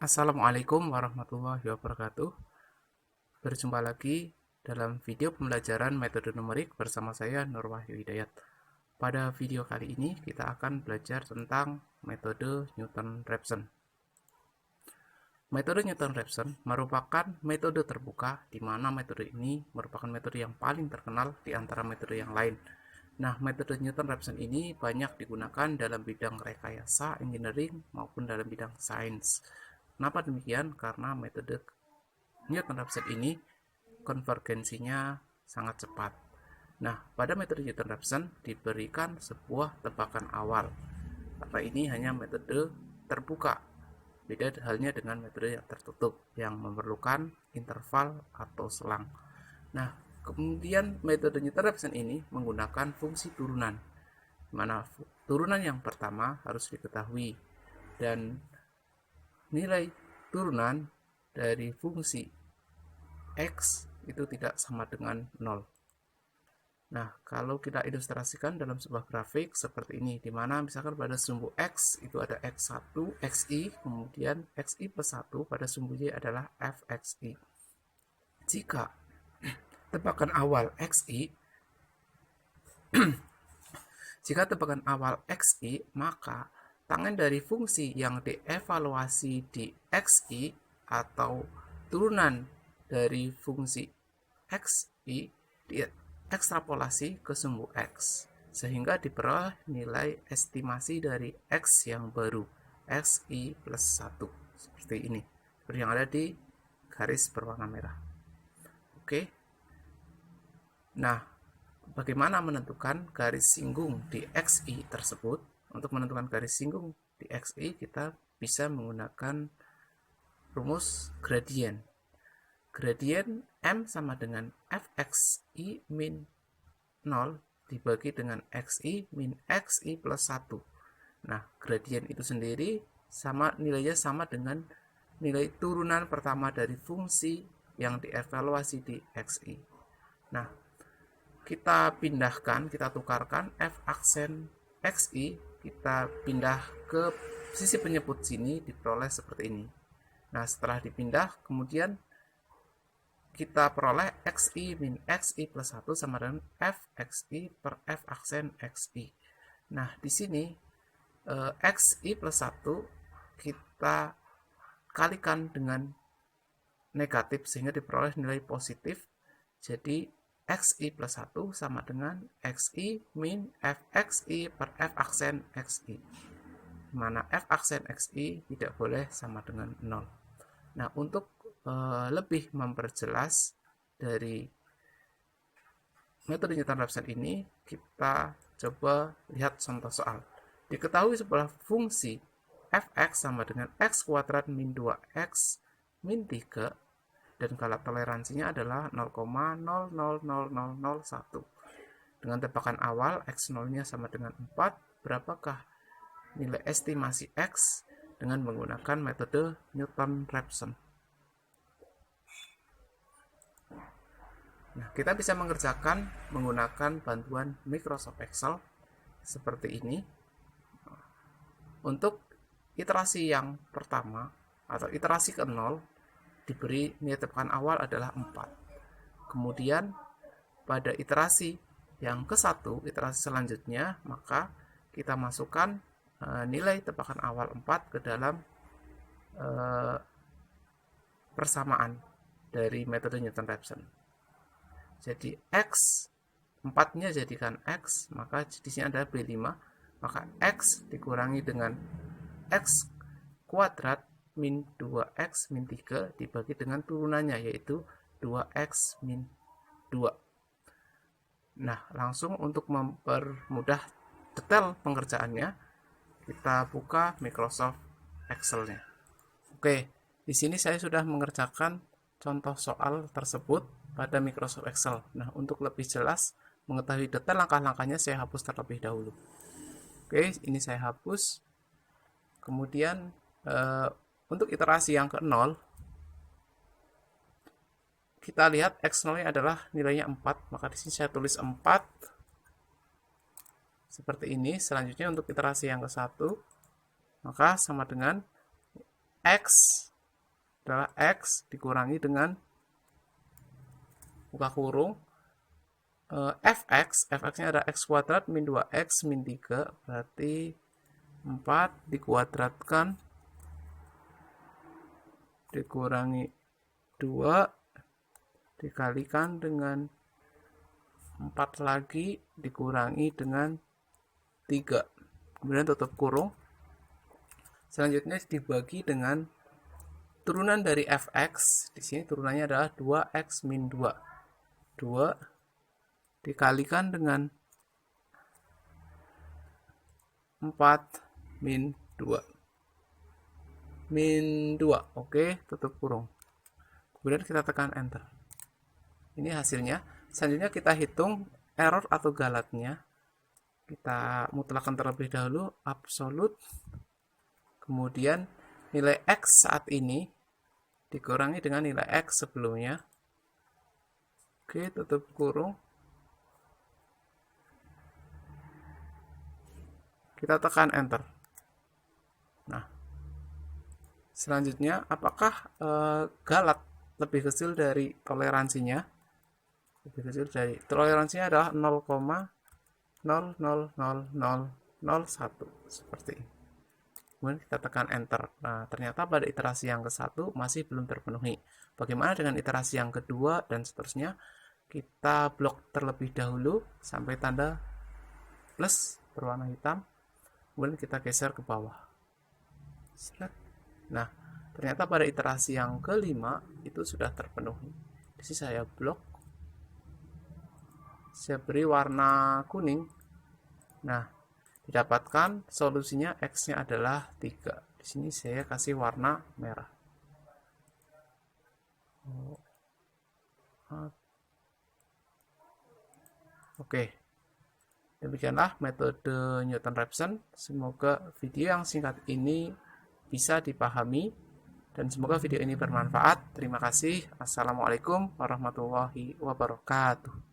Assalamualaikum warahmatullahi wabarakatuh. Berjumpa lagi dalam video pembelajaran metode numerik bersama saya Nur Wahyu Hidayat. Pada video kali ini kita akan belajar tentang metode Newton-Raphson. Metode Newton-Raphson merupakan metode terbuka di mana metode ini merupakan metode yang paling terkenal di antara metode yang lain. Nah, metode Newton-Raphson ini banyak digunakan dalam bidang rekayasa, engineering, maupun dalam bidang sains. Kenapa demikian? Karena metode Newton-Raphson ini konvergensinya sangat cepat. Nah, pada metode Newton-Raphson diberikan sebuah tebakan awal. Karena ini hanya metode terbuka. Beda halnya dengan metode yang tertutup yang memerlukan interval atau selang. Nah, kemudian metode Newton-Raphson ini menggunakan fungsi turunan. Di mana turunan yang pertama harus diketahui dan nilai turunan dari fungsi x itu tidak sama dengan 0. Nah, kalau kita ilustrasikan dalam sebuah grafik seperti ini, di mana misalkan pada sumbu x itu ada x1, xi, kemudian xi plus 1, pada sumbu y adalah fxi. Jika tebakan awal xi jika tebakan awal xi, maka tangen dari fungsi yang dievaluasi di xi atau turunan dari fungsi xi diekstrapolasi ke sumbu x, sehingga diperoleh nilai estimasi dari x yang baru, xi plus 1, seperti ini, seperti yang ada di garis berwarna merah. Oke. Nah, bagaimana menentukan garis singgung di xi tersebut? Untuk menentukan garis singgung di xi, kita bisa menggunakan rumus gradien. Gradien m sama dengan fxi min 0 dibagi dengan xi min xi plus 1. Nah, gradien itu sendiri nilainya sama dengan nilai turunan pertama dari fungsi yang dievaluasi di xi. Nah, kita pindahkan, kita tukarkan f aksen xi, kita pindah ke sisi penyebut sini, diperoleh seperti ini. Nah, setelah dipindah, kemudian kita peroleh xi min xi plus 1 sama dengan fxi per f aksen xi. Nah, di sini xi plus 1 kita kalikan dengan negatif sehingga diperoleh nilai positif. Jadi xi plus 1 sama dengan xi min fxi per f aksen xi, mana f aksen xi tidak boleh sama dengan 0. Nah, untuk lebih memperjelas dari metode Newton-Raphson ini, kita coba lihat contoh soal. Diketahui sebuah fungsi fx sama dengan x kuadrat min 2x min 3 dan skala toleransinya adalah 0,000001. Dengan tebakan awal x0-nya sama dengan 4, berapakah nilai estimasi x dengan menggunakan metode Newton-Raphson? Nah, kita bisa mengerjakan menggunakan bantuan Microsoft Excel seperti ini. Untuk iterasi yang pertama atau iterasi ke-0 diberi nilai tebakan awal adalah 4. Kemudian pada iterasi yang ke-1, iterasi selanjutnya, maka kita masukkan nilai tebakan awal 4 ke dalam persamaan dari metode Newton-Raphson. Jadi x 4-nya jadikan x, maka di sini ada B5, maka x dikurangi dengan x kuadrat min 2x min 3 dibagi dengan turunannya, yaitu 2x min 2. Nah, langsung untuk mempermudah detail pengerjaannya, kita buka Microsoft Excel-nya. Oke, di sini saya sudah mengerjakan contoh soal tersebut pada Microsoft Excel. Nah, untuk lebih jelas mengetahui detail langkah-langkahnya, saya hapus terlebih dahulu. Oke, ini saya hapus. Kemudian untuk iterasi yang ke-0, kita lihat x0-nya adalah nilainya 4, maka di sini saya tulis 4 seperti ini. Selanjutnya untuk iterasi yang ke-1, maka sama dengan x adalah X dikurangi dengan buka kurung fx-nya adalah x kuadrat min 2x min 3, berarti 4 dikuadratkan dikurangi 2 dikalikan dengan 4 lagi dikurangi dengan 3, kemudian tutup kurung. Selanjutnya dibagi dengan turunan dari fx. Di sini turunannya adalah 2x min 2. 2 dikalikan dengan 4 min 2. Min 2. Oke, tutup kurung. Kemudian kita tekan enter. Ini hasilnya. Selanjutnya kita hitung error atau galatnya. Kita mutlakkan terlebih dahulu absolut. Kemudian nilai X saat ini dikurangi dengan nilai X sebelumnya. Oke, tutup kurung. Kita tekan enter. Nah, selanjutnya apakah galat lebih kecil dari toleransinya? Lebih kecil dari toleransinya adalah 0,0000001 seperti ini. Kemudian kita tekan enter. Nah, ternyata pada iterasi yang ke-1 masih belum terpenuhi. Bagaimana dengan iterasi yang kedua dan seterusnya? Kita blok terlebih dahulu sampai tanda plus berwarna hitam. Kemudian kita geser ke bawah. Nah, ternyata pada iterasi yang kelima itu sudah terpenuhi. Di sini saya blok, saya beri warna kuning. Nah, didapatkan solusinya X-nya adalah 3. Di sini saya kasih warna merah. Oke. Demikianlah metode Newton-Raphson. Semoga video yang singkat ini bisa dipahami dan semoga video ini bermanfaat. Terima kasih. Assalamualaikum warahmatullahi wabarakatuh.